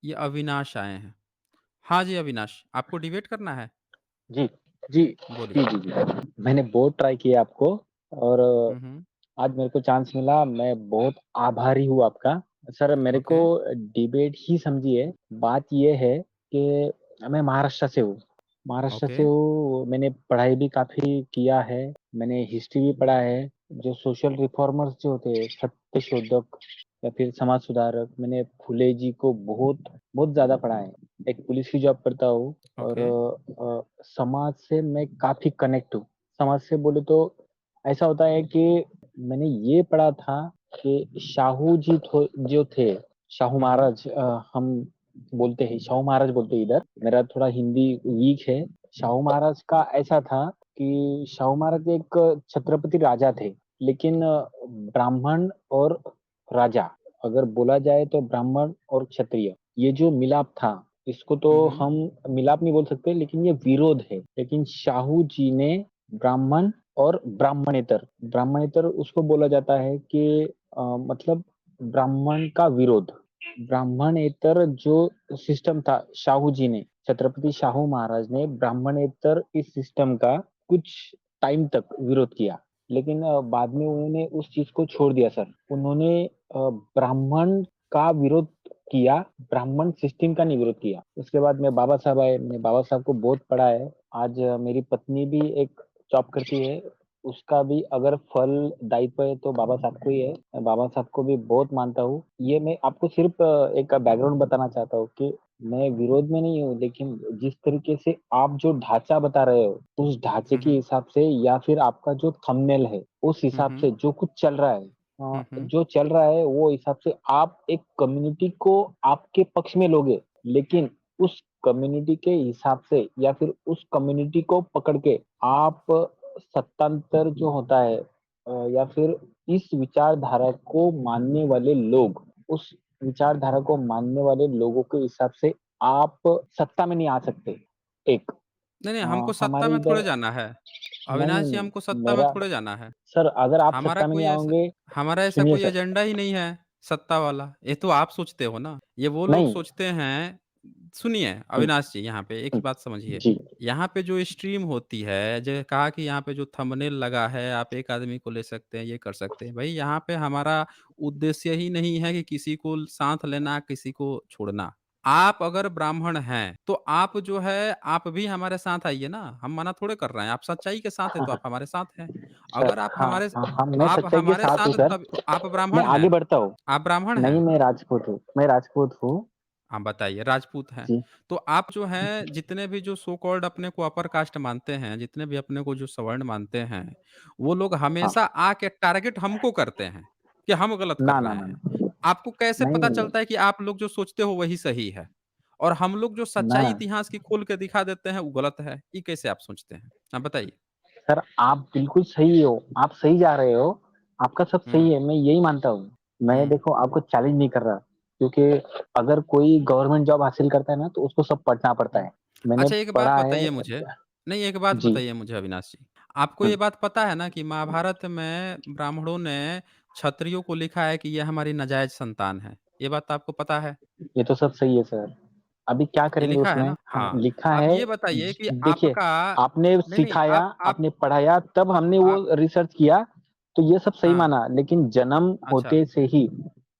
ये अविनाश आए हैं। हाँ जी, अविनाश, आपको डिबेट करना है? जी, जी, बोलिए। जी, जी, जी। मैंने बहुत ट्राई किया आपको और हुँ, हुँ। आज मेरे को चांस मिला, मैं बहुत आभारी हूँ आपका। सर मेरे को ओके, डिबेट ही समझिए, बात ये है कि मैं महाराष्ट्र से हूँ। महाराष्ट्र ओके, से हूँ, मैंने पढ़ाई भी काफ़ी किया है, मैंने हिस्ट्री भी पढ़ा है। जो सोशल रिफॉर्मर्स जो होते हैं, सत्यशोधक या फिर समाज सुधारक, मैंने फुले जी को बहुत, बहुत ज़्यादा पढ़ा है। एक पुलिस की जॉब करता हूँ और ओके। समाज से मैं काफ़ी कनेक्ट हूँ। समाज से बोले तो ऐसा होता है कि मैंने ये पढ़ा था कि शाहू जी जो थे, शाहू हुँ, हुँ। महाराज हम बोलते हैं, शाहू महाराज बोलते हैं इधर। मेरा थोड़ा हिंदी वीक है। शाहू महाराज का ऐसा था कि शाहू महाराज एक छत्रपति राजा थे, लेकिन ब्राह्मण और राजा अगर बोला जाए तो ब्राह्मण और क्षत्रिय ये जो मिलाप था, इसको तो हुँ, हुँ। हम मिलाप नहीं बोल सकते, लेकिन ये विरोध है। लेकिन शाहू जी ने ब्राह्मण और ब्राह्मणेतर उसको बोला जाता है कि मतलब ब्राह्मण का विरोध, ब्राह्मणेतर जो सिस्टम था, शाहू जी ने, छत्रपति शाहू महाराज ने ब्राह्मणेतर इस सिस्टम का कुछ टाइम तक विरोध किया। लेकिन बाद में उन्होंने उस चीज को छोड़ दिया सर। उन्होंने ब्राह्मण का विरोध किया, ब्राह्मण सिस्टम का नहीं विरोध किया। उसके बाद में बाबा साहब आए, मैंने बाबा साहब को बहुत पढ़ा है। आज मेरी पत्नी भी एक जॉब करती है, उसका भी अगर फल दायित्व है तो बाबा साहब को ही है। मैं बाबा साहब को भी बहुत मानता हूँ। ये मैं आपको सिर्फ एक बैकग्राउंड बताना चाहता हूँ कि मैं विरोध में नहीं हूँ, लेकिन जिस तरीके से आप जो ढांचा बता रहे हो, उस ढांचे हुँ, के हुँ। हिसाब से या फिर आपका जो थंबनेल है, उस हुँ, हिसाब हुँ। से जो कुछ चल रहा है, हुँ, हुँ। जो चल रहा है वो हिसाब से आप एक कम्युनिटी को आपके पक्ष में लोगे, लेकिन उस कम्युनिटी के हिसाब से या फिर उस कम्युनिटी को पकड़ के आप सत्तांतर जो होता है या फिर इस विचारधारा को मानने वाले लोग, उस विचारधारा को मानने वाले लोगों के हिसाब से आप सत्ता में नहीं आ सकते। एक नहीं, नहीं, हमको सत्ता हमारे में थोड़े इधर जाना है। नहीं, अविनाश नहीं, जी, नहीं, हमको सत्ता में मेरा थोड़े जाना है। सर अगर आप हमारा सत्ता में कोई नहीं ऐसा आओगे, हमारा ऐसा सुनिए कोई सर, एजेंडा ही नहीं है सत्ता वाला। ये तो आप सोचते हो ना। ये वो लोग नहीं, सोचते हैं। सुनिए हुँ, अविनाश जी, यहाँ पे एक हुँ, बात समझिए। जी, यहाँ पे जो स्ट्रीम होती है, जो कहा कि यहाँ पे जो थंबनेल लगा है, आप एक आदमी को ले सकते हैं, ये कर सकते हैं। भई यहाँ पे हमारा उद्देश्य ही नहीं है कि किसी को साथ लेना, किसी को छोड़ना। आप अगर ब्राह्मण हैं, तो आप जो है, आप भी हमारे साथ आइए ना। हम मना थोड़े कर रहे हैं। आप सच्चाई के साथ हैं, हाँ, तो हाँ, आप हमारे साथ हैं। सर अगर आप हाँ, हमारे हाँ, हाँ, मैं आप सच्चाई के हमारे साथ हूँ साथ सर, तब आप मैं ब्राह्मण आगे हैं? बढ़ता हूँ। आप ब्राह्मण नहीं, हैं? मैं राजपूत हूँ। हाँ, बताइए, राजपूत हैं। जी, तो आप जो हैं, जितने भी जो सो कॉल्ड अपने को अपर कास्ट मानते हैं, जितने भी अपने को जो सवर्ण मानते हैं, वो लोग हाँ, हमेशा आके टारगेट हमको करते हैं, कि हम गलत कर ना, ना, रहे ना, हैं। ना, आपको कैसे पता नहीं, चलता है कि आप लोग जो सोचते हो वही सही है? और हम लोग जो ना, सच्चाई इतिहास की खोल के दिखा देते हैं, वो गलत है? ये कैसे आप सोचते हैं? आप बताइए? सर आप बिल्कुल सही हो, आप सही जा रहे हो, आपका सब हुँ, सही है, मैं यही मानता हूँ। मैं हुँ। देखो आपको चैलेंज नहीं कर रहा, क्योंकि अगर कोई गवर्नमेंट जॉब हासिल करता है ना, तो उसको सब पढ़ना पड़ता हुँ। है। मैंने अच्छा, एक बात पढ़ा है। बताइए मुझे। नहीं, एक बात जी, बताइए मुझे अविनाश जी। आपको हुँ, ये बात पता है ना कि महाभारत में ब्राह्मणों ने क्षत्रियों को लिखा है कि ये हमारी नाजायज़ संतान है। ये बात आपको पता है? ये तो सब सही है सर। अभी क्या ये करेंगे लिखा है उसमें? ना? हाँ, हाँ। लिखा अब है। ये बताइए कि देखिए, आपका आपने नहीं, नहीं, सिखाया, आप आपने पढ़ाया, तब हमने वो आप रिसर्च किया, तो ये सब सही हाँ, माना। लेकिन जन्म अच्छा। होते से ही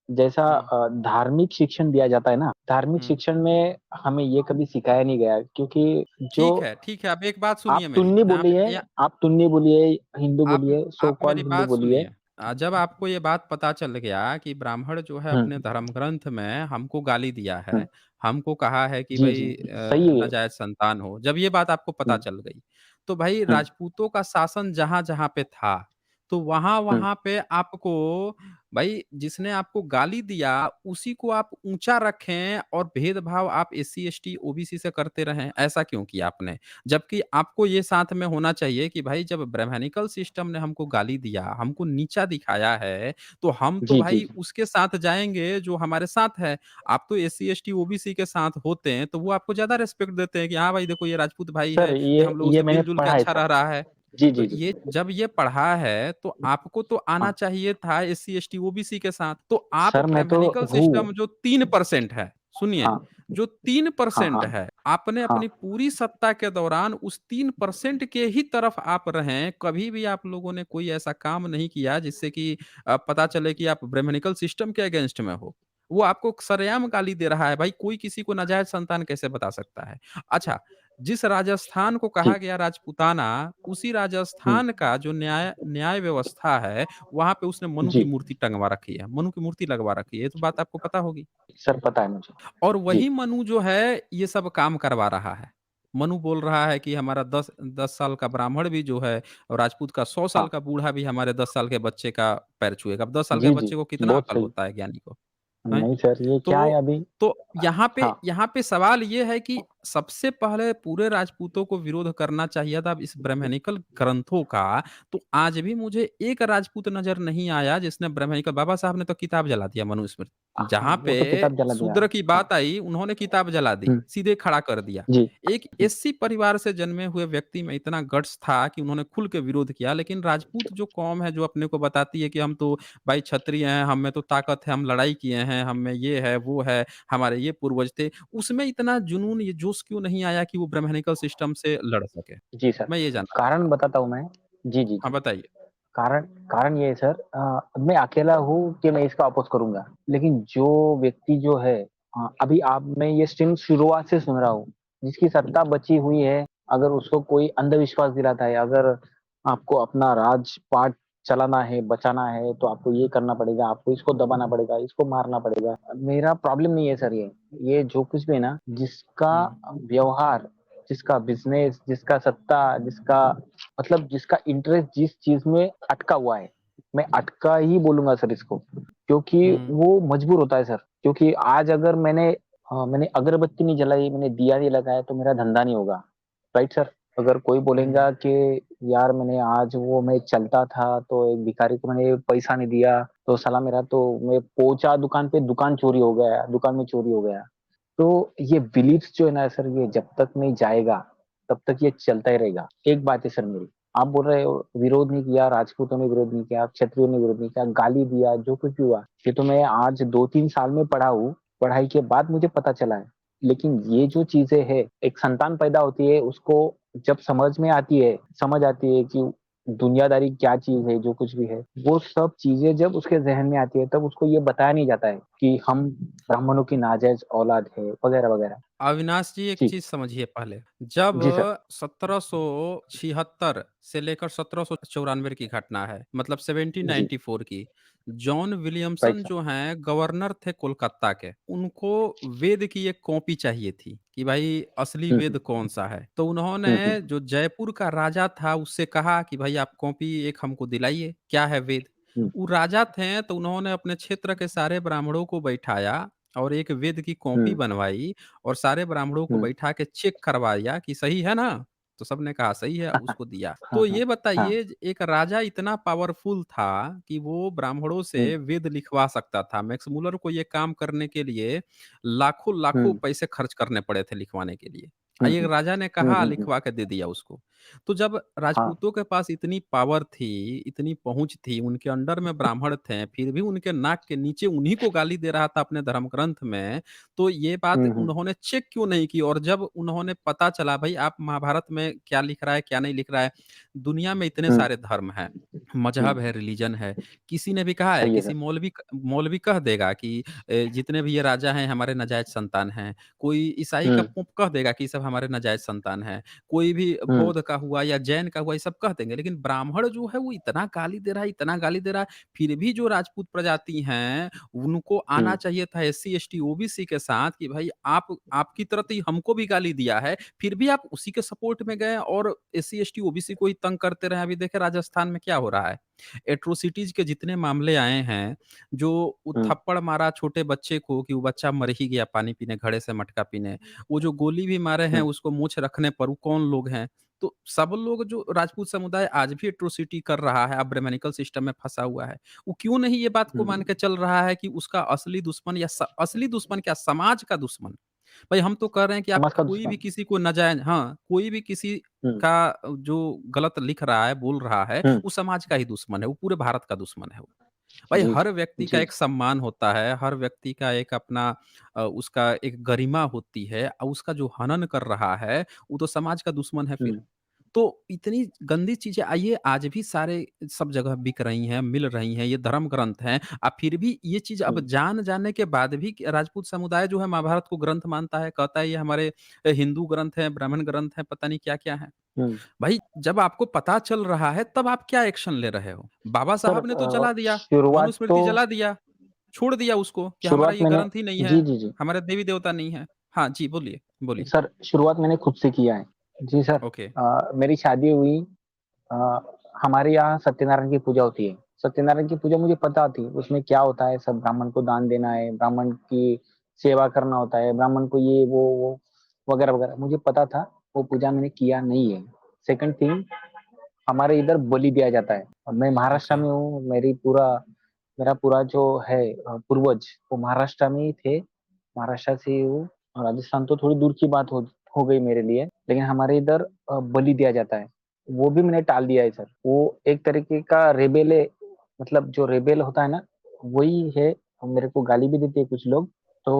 जैसा हुँ, धार्मिक शिक्षण दिया जाता है ना, धार्मिक हुँ। शिक्षण में हमें ये कभी सिखाया नहीं गया, क्योंकि जो ठीक है, ठीक है। अब एक बात सुनिए आप मेरी। तुन्नी यहाँ पे बोलिए, या आप तुन्नी बोलिए, हिंदू आप बोलिए, सो आप कॉल्ड मेरी हिंदू बात बोलिए। सुनिए। जब आपको ये बात पता चल गया कि ब्राह्मण जो है हुँ, अपने धर्म ग्रंथ में हमको गाली दिया हुँ। है, हमको कहा है कि जी, भई जी, सही है। नाजायज़ संतान हो, जब ये बात आपको पता हुँ, चल गई, तो भई हुँ, राजपूतों का शासन जहाँ-जहाँ पे था, तो हुँ। वहाँ-वहाँ पे आपको भई जिसने आपको गाली दिया, उसी को आप ऊँचा रखें और भेदभाव आप एससी, एसटी, ओबीसी से करते रहें, ऐसा क्यों किया आपने? जबकि आपको ये साथ में होना चाहिए कि भाई जब ब्राह्मणिकल सिस्टम ने हमको गाली दिया, हमको नीचा दिखाया है, तो हम तो जी, जी, भाई जी। उसके साथ जाएँगे जो हमारे साथ है। आप तो एससी, एसटी, ओबीसी के साथ होते हैं, तो वो आपको ज़्यादा रिस्पेक्ट देते हैं कि हाँ भाई देखो ये राजपूत भाई सर है, ये हम लोगों ये से मैंने मिल-जुल के पढ़ा है अच्छा रह सर। रहा है। जी, तो जी, जी। ये जब ये पढ़ा है, तो आपको तो आना हाँ, चाहिए था एससी, एसटी, ओबीसी के साथ। तो आप सर मैं तो ब्राह्मणिकल हूँ। सिस्टम जो 3% है, सुनिए, हाँ, जो हाँ, 3% हाँ, है, आपने हाँ, अपनी पूरी सत्ता के दौरान उस 3% के ही तरफ आप रहें, कभी भी आप लोगों ने कोई ऐसा काम नहीं किया जिससे कि पता चले कि आप ब्राह्मणिकल सिस्टम के अगेंस्ट में हो। वो आपको सरेआम गाली दे रहा है, भाई कोई किसी को नाजायज़ संतान कैसे बता सकता है? अच्छा, जिस राजस्थान को कहा जी, गया राजपूताना, उसी हुँ, राजस्थान का जो न्याय न्याय व्यवस्था है, वहाँ पे उसने मनु की जी, मूर्ति टँगवा रखी है, मनु की मूर्ति लगवा रखी है, ये तो बात आपको पता होगी। सर पता है मुझे। और जी, वही मनु जो है, ये सब काम करवा रहा है। मनु बोल रहा है कि हमारा 10 साल का ब्राह्मण भी जो है और राजपूत का 100 साल हाँ, का बूढ़ा भी हमारे 10 साल के बच्चे का पैर छुएगा। अब 10 साल के जी, जी, बच्चे को कितना बहुत अकल सही। होता है ज्ञानी को, हैं? नहीं सर, ये क्या है तो अभी यहाँ पे हाँ, यहाँ पे सवाल ये है कि सबसे पहले पूरे राजपूतों को विरोध करना चाहिए था इस ब्राह्मणिकल ग्रंथों का, तो आज भी मुझे एक राजपूत नज़र नहीं आया जिसने ब्राह्मणिकल बाबा साहब ने तो किताब जला दिया मनुस्मृति। हाँ, जहाँ वो तो पे किताब जला दिया। शूद्र की हाँ, बात आई, उन्होंने किताब जला दी, हुँ, सीधे खड़ा कर दिया। जी, एक एससी परिवार से जन्मे हुए व्यक्ति में इतना गट्स था कि उन्होंने खुल के विरोध किया, लेकिन राजपूत जो कौम है, जो अपने को बताती है कि हम तो भाई क्षत्रिय हैं, हम में तो ताकत है, हम लड़ाई किए हैं, हम में ये है, वो है, हमारे ये पूर्वज थे, उसमें इतना जुनून, ये जोश क्यों नहीं आया कि वो ब्राह्मणिकल सिस्टम से लड़ सके? जी सर। मैं ये जानना चाहता कारण हूँ। बताता हूँ मैं। जी, जी, हाँ, जी। बताइए। कारण कारण ये है सर मैं अकेला हूँ कि मैं इसका अपोज़ करूँगा। लेकिन जो व्यक्ति जो है अभी आप मैं ये स्ट्रीम शुरुआत से सुन रहा हूँ, जिसकी सत्ता बची हुई है, अगर उसको कोई अंधविश्वास दिलाता है, अगर आपको अपना राजपाट चलाना है, बचाना है, तो आपको ये करना पड़ेगा, आपको इसको दबाना पड़ेगा, इसको मारना पड़ेगा। मेरा प्रॉब्लम नहीं है सर ये। ये जो कुछ भी है ना, जिसका हुँ, व्यवहार, जिसका बिज़नेस, जिसका सत्ता, जिसका मतलब जिसका इंटरेस्ट जिस चीज में अटका हुआ है, मैं अटका ही बोलूंगा सर इसको, क्योंकि हुँ, वो मजबूर होता है सर। क्योंकि आज अगर मैंने अगरबत्ती नहीं जलाई, मैंने दिया नहीं लगाया, तो मेरा धंधा नहीं होगा, राइट सर। अगर कोई हुँ, बोलेगा कि यार मैंने आज वो मैं चलता था तो एक भिखारी को मैंने पैसा नहीं दिया, तो साला मेरा तो मैं पहुंचा दुकान पे, दुकान चोरी हो गया, दुकान में चोरी हो गया। तो ये बिलीफ्स जो है ना सर, ये जब तक नहीं जाएगा तब तक ये चलता ही रहेगा। एक बात है सर मेरी, आप बोल रहे हो विरोध नहीं किया, राजपूतों ने विरोध नहीं किया, क्षत्रियों ने विरोध नहीं किया, गाली दिया, जो कुछ भी हुआ, ये तो मैं आज 2-3 साल में पढ़ा हूँ, पढ़ाई के बाद मुझे पता चला है। लेकिन ये जो चीजें है, एक संतान पैदा होती है, उसको जब समझ आती है कि दुनियादारी क्या चीज है, जो कुछ भी है, वो सब चीजें जब उसके जहन में आती है, तब उसको ये बताया नहीं जाता है कि हम ब्राह्मणों की नाजायज औलाद है, वगैरह वगैरह। अविनाश जी एक जी, चीज़ समझिए पहले, जब जी सर। 1776 से लेकर 1794 की घटना है, मतलब जी, 1794 की, जॉन राइट विलियमसन सर। जो हैं गवर्नर थे कोलकाता के, उनको वेद की एक कॉपी चाहिए थी कि भाई असली हुँ, वेद हुँ, कौन-सा है? तो उन्होंने हुँ, हुँ, जो जयपुर का राजा था उससे कहा कि भाई आप कॉपी एक हमको दिलाइए, क्या है वेद? हुँ, वो राजा थे तो उन्होंने अपने क्षेत्र के सारे ब्राह्मणों को बैठाया और एक वेद की कॉपी हुँ, बनवाई और सारे ब्राह्मणों को हुँ। बैठा के चेक करवाया कि सही है ना? तो सबने कहा सही है, उसको दिया। हाँ, तो हाँ, ये हाँ। बताइए एक राजा इतना पावरफुल था कि वो ब्राह्मणों हुँ, से वेद लिखवा सकता था। मैक्स मुलर को ये काम करने के लिए लाखों-लाखों हुँ, पैसे खर्च करने पड़े थे लिखवाने के लिए। हुँ, एक हुँ, राजा ने हुँ, कहा हुँ, हुँ। लिखवा के दे दिया उसको। तो जब हाँ, राजपूतों के पास इतनी पावर थी, इतनी पहुँच थी, उनके अंडर में ब्राह्मण थे, फिर भी उनके नाक के नीचे उन्हीं को गाली दे रहा था अपने धर्म ग्रंथ में, तो ये बात हुँ, हुँ, उन्होंने चेक क्यों नहीं की? और जब उन्होंने पता चला भाई आप महाभारत में क्या लिख रहा है, क्या नहीं लिख रहा है, दुनिया में इतने हुँ, सारे धर्म हैं, मज़हब है, हुँ। रिलीजन है, किसी ने भी कहा है, सही है किसी सर। मौलवी कह देगा कि जितने भी ये राजा हैं हमारे नाजायज़ संतान हैं, कोई ईसाई हुँ, का पोप कह देगा कि ये सब हमारे नाजायज़ संतान हैं, कोई भी हुँ, बौद्ध का हुआ या जैन का हुआ ये सब कह देंगे, लेकिन ब्राह्मण जो है वो इतना गाली दे रहा है, इतना गाली दे रहा है, फिर भी जो राजपूत प्रजाति हैं उनको आना हुँ, चाहिए था एससी, एसटी, ओबीसी के साथ कि भाई आप आपकी तरह तो हमको भी गाली दिया है, फिर भी आप उसी के सपोर्ट में गए और एससी, एसटी, ओबीसी को ही तंग करते रहे। अभी देखें राजस्थान में क्या हो रहा है। एट्रोसिटीज़ के जितने मामले आए हैं, जो वो हुँ, थप्पड़ मारा छोटे बच्चे को कि वो बच्चा मर ही गया पानी पीने, घड़े से मटका पीने। वो जो गोली भी मारे हैं हुँ, उसको मूंछ रखने पर, वो कौन लोग हैं? तो सब लोग जो राजपूत समुदाय आज भी एट्रोसिटी कर रहा है, अब ब्राह्मणिकल सिस्टम में फँसा हुआ है। वो क्यों नहीं ये बात को मान हुँ। के चल रहा है कि उसका असली दुश्मन या असली दुश्मन क्या समाज का दुश्मन। भाई हम तो कह रहे हैं कि आप समाज का कोई भी दुश्मन। किसी को नाजायज़ हाँ, कोई भी किसी हुँ, का जो गलत लिख रहा है, बोल रहा है, हुँ। वो समाज का ही दुश्मन है, वो पूरे भारत का दुश्मन है वो। भाई जी, हर व्यक्ति का जी, एक सम्मान होता है, हर व्यक्ति का एक अपना उसका एक गरिमा होती है और उसका जो हनन कर रहा है, वो तो समाज का दुश्मन है फिर। हुँ, तो इतनी गंदी चीज़ें आइए आज भी सारे सब जगह बिक रही हैं, मिल रही हैं, ये धर्म ग्रंथ हैं। फिर भी ये चीज़ अब हुँ, जान जाने के बाद भी कि राजपूत समुदाय जो है महाभारत को ग्रंथ मानता है, कहता है ये हमारे हिंदू ग्रंथ हैं, ब्राह्मण ग्रंथ हैं, पता नहीं क्या-क्या हैं। हुँ। भाई जब आपको पता चल रहा है तब आप क्या एक्शन ले रहे हो? बाबा सर साहब ने तो जला दिया, शुरुआत तो मनुस्मृति जला दिया, छोड़ दिया उसको कि हमारा शुरुआत ये मैंने ग्रंथ ही नहीं है, जी, जी, जी। हमारे देवी-देवता नहीं है। हाँ जी, बोलिए, बोलिए। सर शुरुआत मैंने खुद से किया है। जी सर, ओके, मेरी शादी हुई अ, हमारे यहाँ सत्यनारायण की पूजा होती है। सत्यनारायण की पूजा मुझे पता थी, उसमें क्या होता है, सब ब्राह्मण को दान देना है, ब्राह्मण की सेवा करना होता है, ब्राह्मण को ये वो वगैरह-वगैरह मुझे पता था, वो पूजा मैंने किया नहीं है। सेकंड थिंग हमारे इधर बलि दिया जाता है और मैं महाराष्ट्र ओके, में हूँ, मेरा पूरा जो है पूर्वज वो महाराष्ट्र में ही थे, महाराष्ट्र से ही हूँ और राजस्थान तो थोड़ी दूर की बात हो गई मेरे लिए, लेकिन हमारे इधर बलि दिया जाता है। वो भी मैंने टाल दिया है सर। वो एक तरीके का रेबेल है, मतलब जो रेबेल होता है ना, वही है। मेरे को गाली भी देते हैं कुछ लोग। तो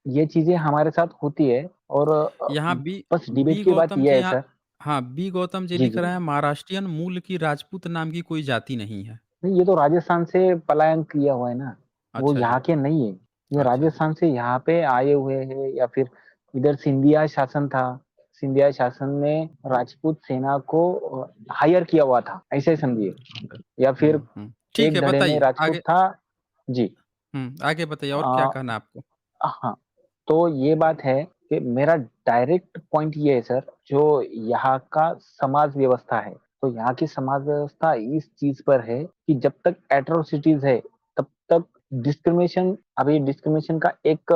ये चीज़ें हमारे साथ होती है और यहाँ बी बस डिबेट बी की बात गौतम ये के है यहाँ सर। हाँ, बी गौतम जी जी, लिख जी। रहे हैं महाराष्ट्रीयन मूल की राजपूत नाम की कोई जाति नहीं है। नहीं, ये तो राजस्थान से पलायन किया हुआ है ना, वो अच्छा जी, यहाँ के नहीं है। ये अच्छा जी। राजस्थान से यहाँ पे आए हुए हैं या फिर इधर सिंधिया शासन था, सिंधिया शासन ने राजपूत सेना को हायर किया हुआ था, ऐसे ही समझिए। या फिर ठीक एक है धड़े में बताइए राजपूत आगे था। जी। आगे बताइए और क्या अ, कहना है आपको? हाँ, तो ये बात है कि मेरा डायरेक्ट पॉइंट ये है सर, जो यहाँ का समाज व्यवस्था है, तो यहाँ की समाज व्यवस्था इस चीज पर है कि जब तक एट्रोसिटीज है, तब तक डिस्क्रिमिनेशन, अभी डिस्क्रिमिनेशन का एक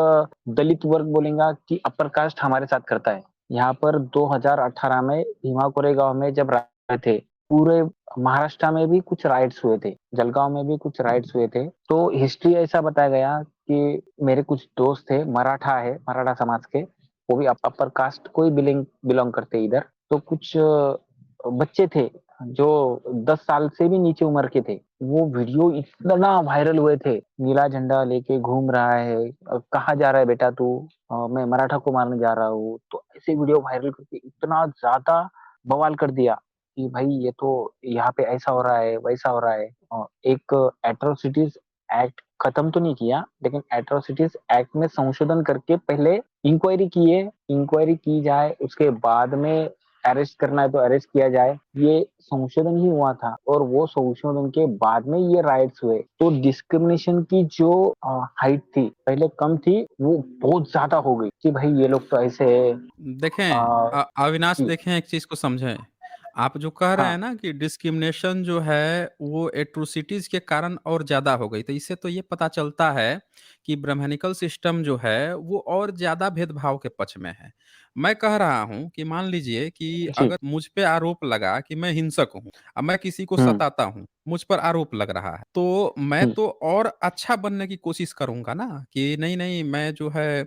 दलित वर्ग बोलेगा कि अपर कास्ट हमारे साथ करता है। यहाँ पर 2018 में भीमा कोरेगांव में जब राइट थे, पूरे महाराष्ट्र में भी कुछ राइट्स हुए थे, जलगांव में भी कुछ राइट्स हुए थे। तो हिस्ट्री ऐसा बताया गया कि मेरे कुछ दोस्त थे, मराठा है, मराठा समाज के, वो भी अपर कास्ट को ही बिलोंग बिलोंग करते हैं इधर। तो कुछ बच्चे थे जो 10 साल से भी नीचे उम्र के थे, वो वीडियो इतना वायरल हुए थे, नीला झंडा लेके घूम रहा है, कहाँ जा रहा है बेटा तू, मैं मराठा को मारने जा रहा हूँ, तो ऐसे वीडियो वायरल करके इतना ज्यादा बवाल कर दिया कि भाई ये तो यहाँ पे ऐसा हो रहा है, वैसा हो रहा है। एक एट्रोसिटीज एक्ट खत्म तो नहीं किया, लेकिन एट्रोसिटीज एक्ट में संशोधन करके पहले इंक्वायरी किए, इंक्वायरी की जाए, उसके बाद में अरेस्ट करना है तो अरेस्ट किया जाए, ये संशोधन ही हुआ था। और वो संशोधन के बाद में ये राइट्स हुए। तो डिस्क्रिमिनेशन की जो हाइट थी पहले कम थी, वो बहुत ज्यादा हो गई कि भाई ये लोग तो ऐसे है। देखें आ, अविनाश जी। देखें एक चीज़ को समझें। आप जो कह रहे हाँ। हैं ना कि डिस्क्रिमिनेशन जो है वो एट्रोसिटीज़ के कारण और ज़्यादा हो गई। तो इससे तो ये पता चलता है कि ब्राह्मणिकल सिस्टम जो है वो और ज़्यादा भेदभाव के पक्ष में है। मैं कह रहा हूँ कि मान लीजिए कि जी। अगर मुझ पे आरोप लगा कि मैं हिंसक हूँ, अब मैं किसी को हम्म। सताता हूँ, मुझ पर आरोप लग रहा है, तो मैं हम्म। तो और अच्छा बनने की कोशिश करूँगा ना कि नहीं, नहीं मैं जो है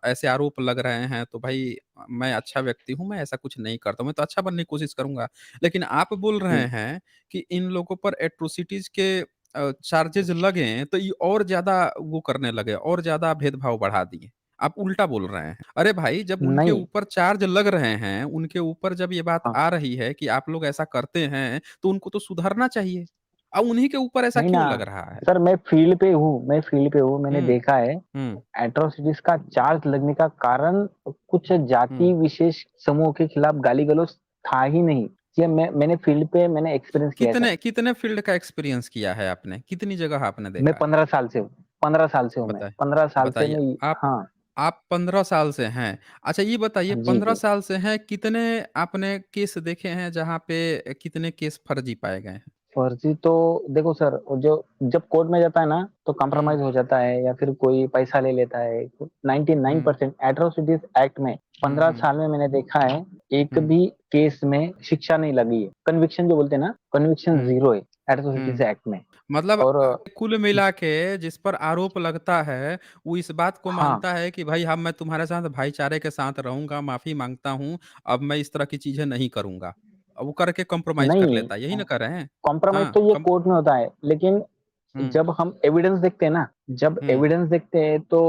ऐसे आरोप लग रहे हैं तो भाई मैं अच्छा व्यक्ति हूँ, मैं ऐसा कुछ नहीं करता हूँ, मैं तो अच्छा बनने की कोशिश करूँगा। लेकिन आप बोल रहे हम्म। हैं कि इन लोगों पर एट्रोसिटीज़ के चार्जेज़ लगें तो ये और ज़्यादा वो करने लगे और ज़्यादा भेदभाव बढ़ा दिए। आप उल्टा बोल रहे हैं। अरे भाई जब उनके नहीं। ऊपर चार्ज लग रहे हैं, उनके ऊपर जब ये बात हाँ। आ रही है कि आप लोग ऐसा करते हैं, तो उनको तो सुधरना चाहिए। अब उन्हीं के ऊपर ऐसा नहीं ना क्यों लग रहा है? सर, मैं फील्ड पे हूँ, मैंने हुँ, देखा है हुँ, एट्रोसिटीज का चार्ज लगने का कारण कुछ हुँ। जाति विशेष समूह के खिलाफ गाली गलौज था ही नहीं। ये मैंने फील्ड पे मैंने एक्सपीरियंस किया है सर। कितने कितने फ़ील्ड का एक्सपीरियंस किया है आपने? कितनी जगह आपने मैं देखा है? 15 साल से हूँ, 15 साल से हूँ मैं, बताएँ 15 साल से बताइए। मैं। आप हाँ। आप 15 साल से हैं। अच्छा ये बताइए जी, 15 जी। साल से हैं, कितने आपने केस देखे हैं जहाँ पे कितने केस फर्जी पाए गए हैं? फर्जी तो देखो सर, वो जो जब कोर्ट में जाता है ना, तो हुँ, कॉम्प्रोमाइज हो जाता है या फिर कोई पैसा ले लेता है। 99% हुँ, एट्रोसिटीज एक्ट में हुँ, 15 हुँ, साल में मैंने देखा है, एक हुँ, भी केस में शिक्षा नहीं लगी है। कन्विक्शन जो बोलते हैं ना, कन्विक्शन हुँ, जीरो है एट्रोसिटीज हुँ। एक्ट में। मतलब और कुल मिला के जिस पर आरोप लगता है, वो इस बात को हाँ। मानता है कि भाई अब मैं तुम्हारे साथ भाईचारे के साथ रहूँगा, माफ़ी माँगता हूँ, अब मैं इस तरह की चीज़ें नहीं करूँगा। वो करके कॉम्प्रोमाइज़ कर नहीं, लेता है, यही ना कह रहे हैं? कॉम्प्रोमाइज हाँ, तो ये कोर्ट में होता है, लेकिन हुँ, जब हम एविडेंस देखते हैं ना, जब हुँ, एविडेंस देखते हैं तो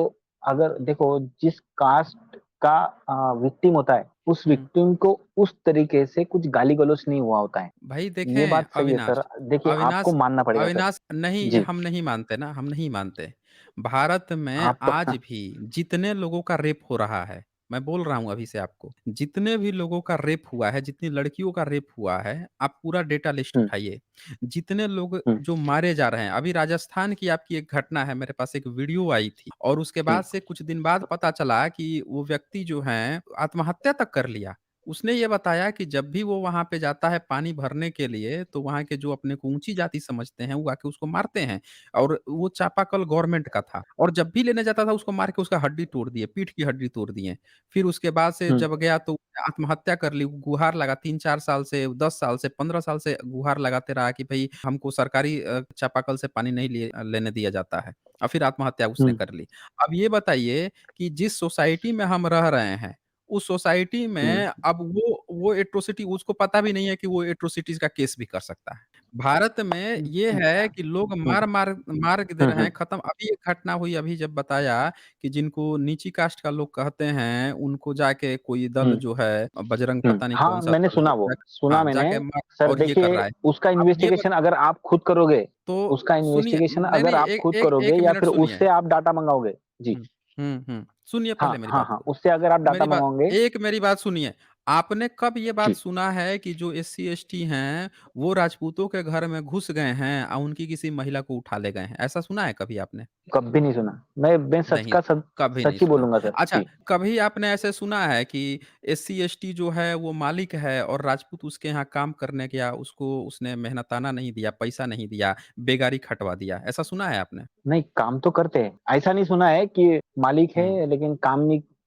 अगर देखो जिस कास्ट का विक्टिम होता है, उस हुँ। विक्टिम को उस तरीके से कुछ गाली-गलौच नहीं हुआ होता है। भाई ये देखें बात सही है अविनाश सर। देखिए आपको अविनाश मानना पड़ेगा सर। अविनाश नहीं, जी, हम नहीं मानते ना, हम नहीं मानते। भारत में आप आज भी जितने लोगों का रेप हो रहा है, मैं बोल रहा हूँ अभी से आपको, जितने भी लोगों का रेप हुआ है, जितनी लड़कियों का रेप हुआ है, आप पूरा डेटा लिस्ट हुँ, उठाइए। जितने लोग हुँ, जो मारे जा रहे हैं, अभी राजस्थान की आपकी एक घटना है, मेरे पास एक वीडियो आई थी और उसके हुँ, बाद से कुछ दिन बाद पता चला कि वो व्यक्ति जो है आत्महत्या तक कर लिया। उसने ये बताया कि जब भी वो वहाँ पे जाता है पानी भरने के लिए, तो वहाँ के जो अपने को ऊँची जाति समझते हैं, वो आके उसको मारते हैं और वो चापाकल गवर्नमेंट का था और जब भी लेने जाता था, उसको मार के उसका हड्डी तोड़ दिए, पीठ की हड्डी तोड़ दिए। फिर उसके बाद से हुँ, जब गया तो आत्महत्या कर ली, गुहार लगा 3-4 साल से, 10 साल से, 15 साल से गुहार लगाते रहा कि भई हमको सरकारी चापाकल से पानी नहीं लेने दिया जाता है और फिर आत्महत्या उसने हुँ, कर ली। अब ये बताइए कि जिस सोसाइटी में हम रह रहे हैं उस सोसाइटी हुँ, में अब वो एट्रोसिटी उसको पता भी नहीं है कि वो एट्रोसिटीज़ का केस भी कर सकता है। भारत में ये हुँ, है कि लोग हुँ, मार दे हुँ, रहे हुँ, हैं, खत्म अभी एक घटना हुई अभी जब बताया कि जिनको नीची कास्ट का लोग कहते हैं, उनको जाके कोई दल हुँ, जो है बजरंग हुँ। पता नहीं हाँ, कौन-सा मैंने दल है, सुना वो, सुना हाँ, मैंने। जाके मार सर और ये कर देखिए, रहा है। उसका अब ये इन्वेस्टिगेशन अगर आप खुद करोगे, तो उसका सुनिए इन्वेस्टिगेशन नहीं, अगर नहीं, आप एक खुद एक करोगे 1 या मिनट फिर सुनिए। उससे आप डाटा मँगाओगे। जी। हुँ, हुँ, हुँ। सुनिए हाँ, पहले मेरी हाँ, बात हाँ, को। उससे अगर आप डाटा मेरी बात मँगाओगे। एक मेरी बात सुनिए। आपने कब ये बात जी, सुना है कि जो एससी, एसटी हैं, वो राजपूतों के घर में घुस गए हैं और उनकी किसी महिला को उठा ले गए हैं? ऐसा सुना है कभी आपने? कभी नहीं सुना। मैं सच नहीं, का सच कभी नहीं सच ही सुना। बोलूँगा सर। अच्छा, जी, कभी आपने ऐसे सुना है कि एससी, एसटी जो है वो मालिक है और राजपूत उसके यहाँ काम करने गया, उसको उसने मेहनताना नहीं दिया, पैसा नहीं दिया, बेगारी खटवा दिया, ऐसा सुना है आपने? नहीं काम तो करते हैं। ऐसा नहीं सुना है कि मालिक हुँ। है लेकिन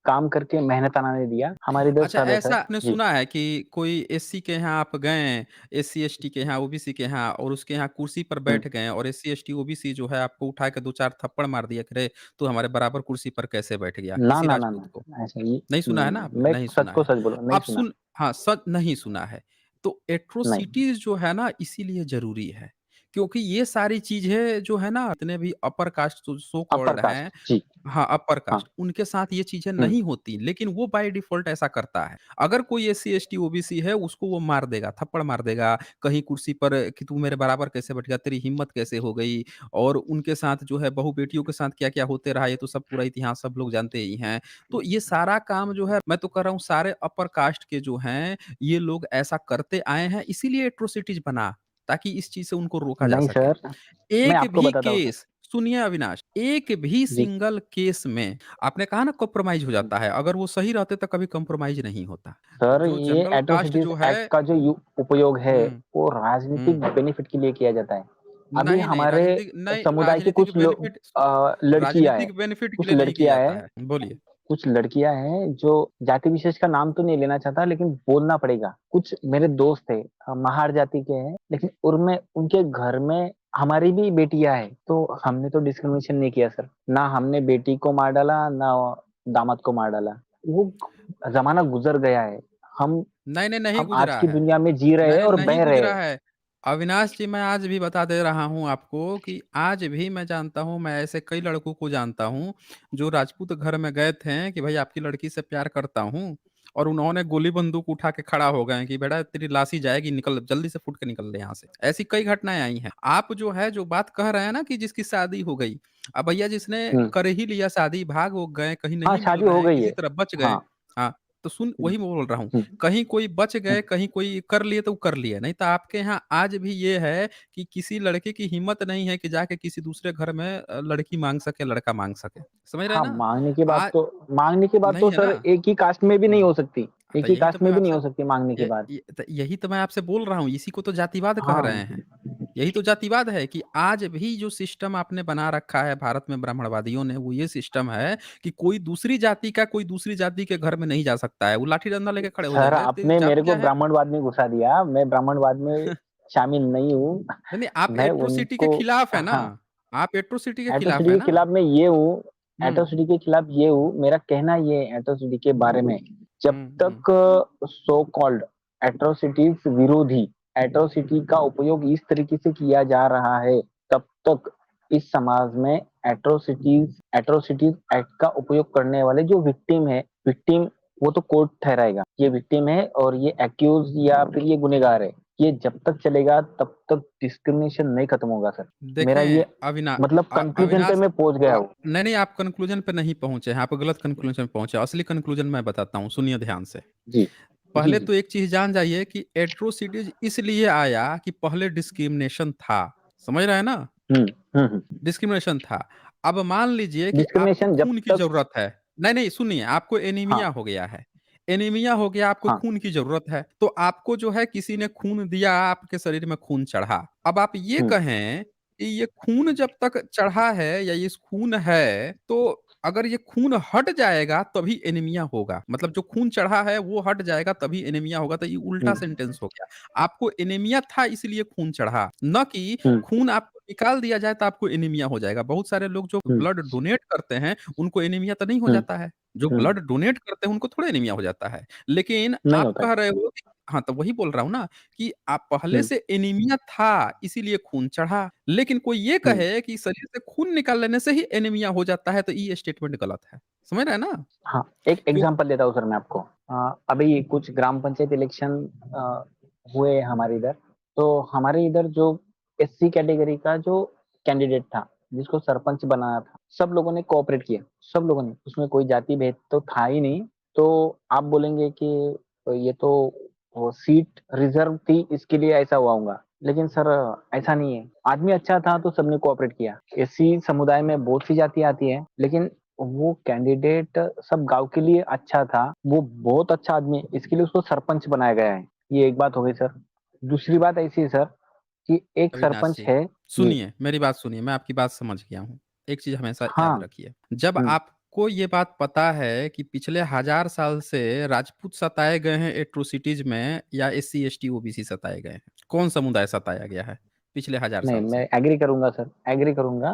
काम करके मेहनताना नहीं दिया। हमारे इधर अच्छा, सब है ऐसा सर। आपने जी, सुना है कि कोई एससी के यहाँ आप गए, एससी, एसटी के यहाँ, ओबीसी के यहाँ और उसके यहाँ कुर्सी पर हुँ। बैठ गए और एससी, एसटी, ओबीसी जो है आपको उठा के 2-4 थप्पड़ मार दिया कि रे! तू हमारे बराबर कुर्सी पर कैसे बैठ गया? ना, किसी ना, ना, राजपूत ना, को। ऐसा ये नहीं सुना है ना नहीं, आपने? मैं नहीं सच सुना को है। सच बोलूँ, नहीं अब सुना। सुन हाँ, सच नहीं सुना है। तो नहीं, एट्रोसिटीज़ जो है ना इसीलिए ज़रूरी है। क्योंकि ये सारी चीज़ें जो है ना जितने भी अपर कास्ट सो अपर कॉल्ड हैं कास्ट जी, हाँ, अपर हाँ। कास्ट, उनके साथ ये चीज़ें हुँ, नहीं होती, लेकिन वो बाय डिफ़ॉल्ट ऐसा करता है। अगर कोई एससी, एसटी, ओबीसी है, उसको वो मार देगा, थप्पड़ मार देगा, कहीं कुर्सी पर कि तू मेरे बराबर कैसे बैठ गया, तेरी हिम्मत कैसे हो गई? और उनके साथ जो है बहू-बेटियों के साथ क्या-क्या होते रहा, ये तो सब पूरा इतिहास सब लोग जानते ही हैं। तो ये सारा काम जो है, मैं तो कह रहा हूँ सारे अपर कास्ट के जो हैं, ये लोग ऐसा करते आए हैं, इसीलिए एट्रोसिटीज़ बना, ताकि इस चीज़ से उनको रोका जा नहीं सके। सर, मैं एक आपको भी बताता हूँ सर। केस सुनिए अविनाश, एक भी जी, सिंगल केस में आपने कहा ना कॉम्प्रोमाइज़ हो जाता है, अगर वो सही रहते तो कभी कॉम्प्रोमाइज़ नहीं होता। सर जो ये जनरल कास्ट एट्रोसिटीज़ जो एक्ट है का जो उपयोग है, हुँ, वो राजनीतिक हुँ। बेनिफिट के लिए किया जाता है। अभी नहीं, नहीं हमारे नहीं समुदाय की राजनीतिक बेनिफिट लड़कियाँ हैं, राजनीतिक बेनिफिट के कुछ लिए नहीं किया लड़कियाँ जाता हैं है। बोलिए। कुछ लड़कियाँ हैं जो जाति विशेष का नाम तो नहीं लेना चाहता लेकिन बोलना पड़ेगा। कुछ मेरे दोस्त हैं महार जाति के हैं लेकिन उनमें उनके घर में हमारी भी बेटियाँ हैं, तो हमने तो डिस्क्रिमिनेशन नहीं किया सर। ना हमने बेटी को मार डाला, ना दामाद को मार डाला। वो ज़माना गुज़र गया है। हम नहीं, नहीं, नहीं हम आज गुज़रा की है। दुनिया में जी रहे हैं नहीं, और नहीं बह रहे गुज़रा हैं। है। अविनाश जी, मैं आज भी बता दे रहा हूँ आपको कि आज भी मैं जानता हूँ, मैं ऐसे कई लड़कों को जानता हूँ, जो राजपूत घर में गए थे कि भई आपकी लड़की से प्यार करता हूँ और उन्होंने गोली बंदूक उठा के खड़ा हो गए कि बेटा तेरी लाश ही जाएगी, निकल जल्दी से फुट के निकल ले यहाँ से। ऐसी कई घटनाएँ आई हैं। आप जो है जो बात कह रहे हैं ना कि जिसकी शादी हो गई, अब भैया जिसने हुँ। कर ही लिया शादी, भाग वो गए, कहीं हाँ, नहीं मिल शादी रहे हो हैं, गई किसी है। तरह बच गए। हाँ। हाँ, तो सुन हुँ, वही मैं बोल रहा हूँ। हुँ, कहीं कोई बच हुँ। गए, कहीं कोई कर लिए तो कर लिए, नहीं तो आपके यहाँ आज भी ये है कि किसी लड़के की हिम्मत नहीं है कि जाके किसी दूसरे घर में लड़की माँग सके, लड़का माँग सके। समझ रहे हैं हाँ, ना? आ माँगने की बात नहीं तो है सर ना? एक ही कास्ट में भी नहीं हुँ। हो सकती। एक तो ही यही तो कास्ट मैं में भी नहीं आपसे हो सकती माँगने की बात। यही तो मैं आपसे बोल रहा हूँ, इसी को तो जातिवाद कह हाँ, रहे हैं। यही तो जातिवाद है कि आज भी जो सिस्टम आपने बना रखा है भारत में ब्राह्मणवादियों ने, वो ये सिस्टम है कि कोई दूसरी जाति का कोई दूसरी जाति के घर में नहीं जा सकता है। वो लाठी डंडा लेके खड़े हो सर जाएँगे, तेरी आपने जात मेरे को क्या है? ब्राह्मणवाद में घुसा दिया। मैं ब्राह्मणवाद में शामिल नहीं हूँ। नहीं, नहीं, आप मैं एट्रोसिटी के उनको खिलाफ है ना? हाँ, आप एट्रोसिटी के खिलाफ एट्रोसिटी है के ना? खिलाफ मैं ये हूँ हुँ, एट्रोसिटी के खिलाफ ये हूँ, मेरा कहना ये है एट्रोसिटी के बारे में, जब हुँ, हुँ। तक सो कॉल्ड एट्रोसिटीज़ विरोधी एट्रोसिटी का उपयोग इस तरीके से किया जा रहा है, तब तक इस समाज में एट्रोसिटीज एक्ट का उपयोग करने वाले जो विक्टिम वो तो कोर्ट ठहराएगा ये विक्टिम है और ये एक्यूज या फिर ये गुनेगार है। ये जब तक चलेगा तब तक डिस्क्रिमिनेशन नहीं खत्म होगा सर। मेरा देखें ये मतलब कंक्लूजन पे अविनाश मैं पहुंच गया हूँ। नहीं, नहीं आप कंक्लूज़न पे नहीं पहुँचे हैं, आप गलत कंक्लूज़न पे पहुँचे हैं। असली कंक्लूज़न मैं बताता हूँ, सुनिए ध्यान से। जी जी पहले जी। तो एक चीज़ जान जाइए कि एट्रोसिटीज़ इसलिए आया कि पहले डिस्क्रिमिनेशन था। समझ रहे हैं ना? हम्म। डिस्क्रिमिनेशन था। अब मान लीजिए कि आपको डिस्क्रिमिनेशन जब खून की तक। ज़रूरत है। नहीं, नहीं सुनिए, आपको हाँ एनीमिया हो गया है। एनीमिया हो गया, आपको हाँ। खून की ज़रूरत है। तो आपको जो है किसी ने खून दिया, आपके शरीर में खून चढ़ा। अब आप ये हम्म कहें कि ये खून जब तक चढ़ा है या ये खून है, तो अगर ये खून हट जाएगा तभी एनीमिया होगा। मतलब जो खून चढ़ा है वो हट जाएगा तभी एनीमिया होगा, तो ये उल्टा हम्म सेंटेंस हो गया। आपको एनीमिया था इसलिए खून चढ़ा, ना कि हम्म खून आपको निकाल दिया जाए तो आपको एनीमिया हो जाएगा। बहुत सारे लोग जो हम्म ब्लड डोनेट करते हैं, उनको एनीमिया तो नहीं हो हम्म जाता है। जो हम्म। ब्लड डोनेट करते हैं उनको थोड़ा एनीमिया हो जाता है। लेकिन नहीं आप होता है। कह रहे हो कि हाँ, तो वही बोल रहा हूँ ना कि आप पहले हम्म से एनीमिया था इसीलिए खून चढ़ा। लेकिन कोई ये हम्म। कहे कि शरीर से खून निकाल लेने से ही एनीमिया हो जाता है तो ये स्टेटमेंट गलत है। समझ रहे हैं ना? हाँ, एक क्योंकि एग्जांपल देता हूँ सर मैं आपको। अभी कुछ ग्राम पंचायत इलेक्शन हुए हमारे इधर। तो हमारे इधर जो एससी कैटेगरी का जो कैंडिडेट था जिसको सरपंच बनाना था सब लोगों ने कोऑपरेट किया। सब लोगों ने उसमें कोई जाति भेद तो था ही नहीं। तो आप बोलेंगे कि ये तो वो सीट रिजर्व थी इसके लिए ऐसा हुआ होगा। लेकिन सर ऐसा नहीं है। आदमी अच्छा था तो सबने कोऑपरेट किया। एससी समुदाय में बहुत सी जातियां आती है लेकिन वो कैंडिडेट सब गांव के लिए अच्छा था। वो बहुत अच्छा आदमी है इसके लिए उसको सरपंच बनाया गया है। ये एक बात हो गई सर। दूसरी बात ऐसी है सर कि एक अविनाश सरपंच जी, है। जी। सुनिए, मेरी बात सुनिए, मैं आपकी बात समझ गया हूँ। एक चीज़ हमेशा हाँ। याद रखिए, जब हम्म। आपको ये बात पता है कि पिछले 1000 साल से राजपूत सताए गए हैं एट्रोसिटीज़ में या एससी, एसटी, ओबीसी सताए गए हैं? कौन समुदाय सताया गया है पिछले 1000 नहीं साल मैं से? एग्री करूंगा सर। एग्री करूंगा।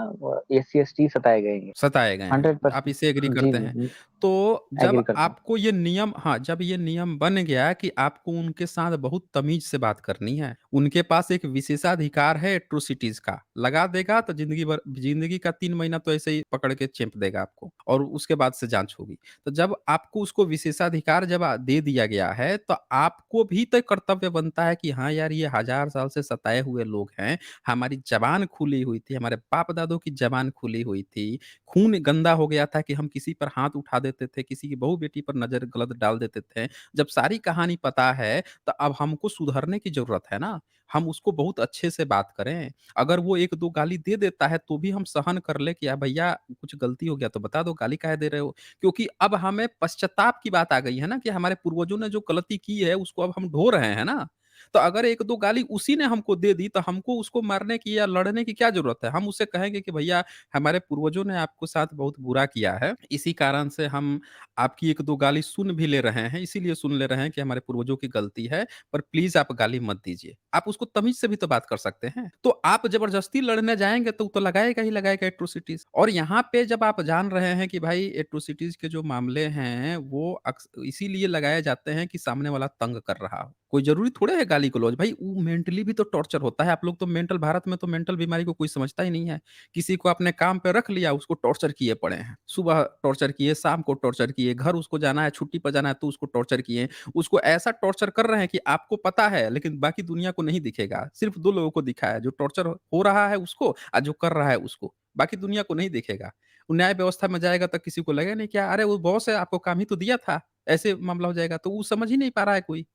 एस सी एस टी सताए गए हैं। सताए गए हैं। हंड्रेड आप परसेंट इससे एग्री जी करते हैं। जी। तो जब एग्री करता हूँ। आपको ये नियम हाँ, जब ये नियम बन गया कि आपको उनके साथ बहुत तमीज़ से बात करनी है, उनके पास एक विशेषाधिकार है एट्रोसिटीज़ का, लगा देगा तो ज़िंदगी का 3 महीना तो ऐसे ही पकड़ के चेप देगा आपको और उसके बाद से जाँच होगी। तो जब आपको उसको विशेषाधिकार जब दे दिया गया है, तो आपको भी तो कर्तव्य बनता है कि हाँ यार, ये 1000 साल से सताए हुए लोग हैं, हमारी ज़बान खुली हुई थी, हमारे बाप-दादों की ज़बान खुली हुई थी, खून गंदा हो गया था कि हम किसी पर हाथ उठा देते थे, किसी की बहू-बेटी पर नज़र गलत डाल देते थे। जब सारी कहानी पता है, तो अब हमको सुधरने की ज़रूरत है ना। हम उसको बहुत अच्छे से बात करें। अगर वो 1-2 गाली दे देता है, तो भी हम सहन कर लें कि भैया कुछ गलती हो गया तो बता दो, गाली काहे दे रहे हो? क्योंकि अब हमें पश्चाताप की बात आ गई है ना कि हमारे पूर्वजों ने जो गलती की है, उसको अब हम ढो रहे हैं ना। तो अगर 1-2 गाली उसी ने हमको दे दी, तो हमको उसको मारने की या लड़ने की क्या ज़रूरत है? हम उससे कहेंगे कि भैया हमारे पूर्वजों ने आपको साथ बहुत बुरा किया है। इसी कारण से हम आपकी 1-2 गाली सुन भी ले रहे हैं, इसीलिए सुन ले रहे हैं कि हमारे पूर्वजों की गलती है, पर प्लीज़ आप गाली मत दीजिए। आप उसको तमीज़ से भी तो बात कर सकते हैं। तो आप ज़बरदस्ती लड़ने जाएँगे तो वो तो लगाएगा ही लगाएगा एट्रोसिटीज़। और यहाँ पे जब आप जान रहे हैं कि भाई एट्रोसिटीज़ के जो मामले हैं, वो इसीलिए लगाए जाते हैं कि सामने वाला तंग कर रहा हो। कोई ज़रूरी थोड़े है गाली-गलौज, भाई वो मेंटली भी तो टॉर्चर होता है। आप लोग तो मेंटल भारत में तो मेंटल बीमारी को कोई समझता ही नहीं है। किसी को अपने काम पे रख लिया, उसको टॉर्चर किए पड़े हैं। सुबह टॉर्चर किए, शाम को टॉर्चर किए, घर उसको जाना है, छुट्टी पर जाना है तो उसको टॉर्चर किए। उसको ऐसा टॉर्चर कर रहे हैं कि आपको पता है लेकिन बाकी दुनिया को नहीं दिखेगा। सिर्फ़ 2 लोगों को दिखा है, जो टॉर्चर हो रहा है उसको और जो कर रहा है उसको। बाकी दुनिया को नहीं दिखेगा। वो न्याय व्यवस्था में जाएगा तो किसी को लगेगा नहीं क्या अरे वो बॉस है आपको काम ही तो दिया था। ऐसे मामला हो जाएगा तो वो समझ ही नहीं पा रहा है कोई,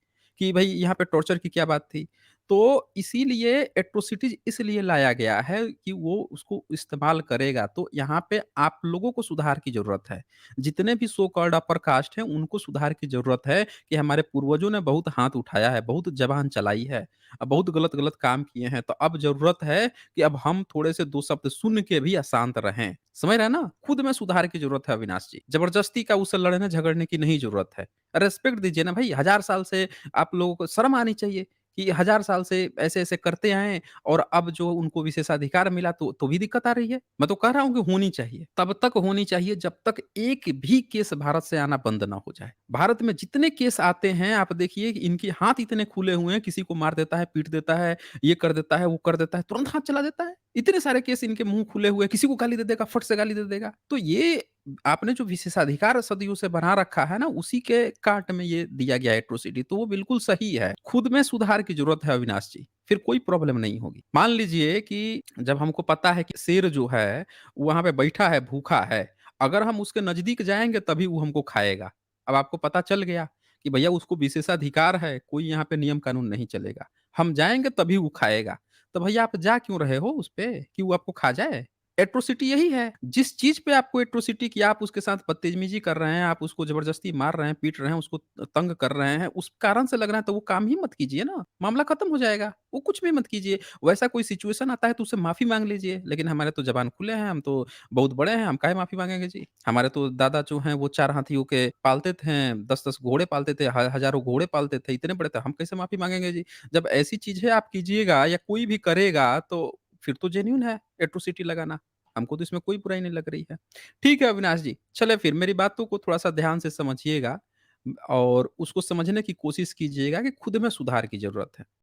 कि भई यहाँ पे टॉर्चर की क्या बात थी। तो इसीलिए एट्रोसिटीज़ इसलिए लाया गया है कि वो उसको इस्तेमाल करेगा। तो यहाँ पे आप लोगों को सुधार की ज़रूरत है। जितने भी सो कॉल्ड अपर कास्ट हैं, उनको सुधार की ज़रूरत है कि हमारे पूर्वजों ने बहुत हाथ उठाया है, बहुत ज़बान चलाई है, बहुत गलत-गलत काम किए हैं। तो अब ज़रूरत है कि अब हम थोड़े से 2 शब्द सुन के भी अशांत रहें। समझ रहे हैं ना? खुद में सुधार की ज़रूरत है अविनाश जी। ज़बरदस्ती का उससे लड़ने-झगड़ने की नहीं ज़रूरत है। रिस्पेक्ट दीजिए ना भाई, 1000 साल से आप लोगों को शर्म आनी चाहिए कि हज़ार साल से ऐसे-ऐसे करते आए हैं और अब जो उनको विशेषाधिकार मिला तो भी दिक्कत आ रही है। मैं तो कह रहा हूँ कि होनी चाहिए, तब तक होनी चाहिए जब तक एक भी केस भारत से आना बंद ना हो जाए। भारत में जितने केस आते हैं आप देखिए कि इनके हाथ इतने खुले हुए हैं, किसी को मार देता है, पीट देता है, ये कर देता है, वो कर देता है, तुरंत हाथ चला देता है। इतने सारे केस इनके मुँह खुले हुए हैं, किसी को गाली दे देगा, फट से गाली दे देगा। तो ये आपने जो विशेषाधिकार सदियों से बना रखा है ना, उसी के काट में ये दिया गया है एट्रोसिटी, तो वो बिल्कुल सही है। खुद में सुधार की ज़रूरत है अविनाश जी, फिर कोई प्रॉब्लम नहीं होगी। मान लीजिए कि जब हमको पता है कि शेर जो है, वहाँ पे बैठा है, भूखा है, अगर हम उसके नज़दीक जाएँगे तभी वो हमको खाएगा। अब आपको पता चल गया कि भैया उसको विशेषाधिकार है, कोई यहाँ पे नियम कानून नहीं चलेगा। हम जाएँगे तभी वो खाएगा। तो भैया आप जा क्यों रहे हो उस पे कि वो आपको खा जाए? एट्रोसिटी यही है। जिस चीज़ पे आपको एट्रोसिटी की आप उसके साथ बदतमीज़ी कर रहे हैं, आप उसको ज़बरदस्ती मार रहे हैं, पीट रहे हैं, उसको तंग कर रहे हैं, उस कारण से लग रहा है तो वो काम ही मत कीजिए ना, मामला खत्म हो जाएगा। वो कुछ भी मत कीजिए। वैसा कोई सिचुएशन आता है तो उससे माफ़ी माँग लीजिए, लेकिन हमारे तो ज़बान खुले हैं, हम तो बहुत बड़े हैं, हम काहे माफ़ी माँगेंगे जी। हमारे तो दादा जो हैं वो 4 हाथियों के पालते थे, 10-10 घोड़े पालते थे, हज़ारों घोड़े पालते थे, इतने बड़े थे, हम कैसे माफ़ी माँगेंगे जी। जब ऐसी चीज़ें आप कीजिएगा या कोई भी करेगा तो फिर तो जेन्युइन है एट्रोसिटी लगाना। हमको तो इसमें कोई बुराई नहीं लग रही है। ठीक है अविनाश जी, चलिए फिर मेरी बातों को थोड़ा-सा ध्यान से समझिएगा और उसको समझने की कोशिश कीजिएगा कि खुद में सुधार की ज़रूरत है।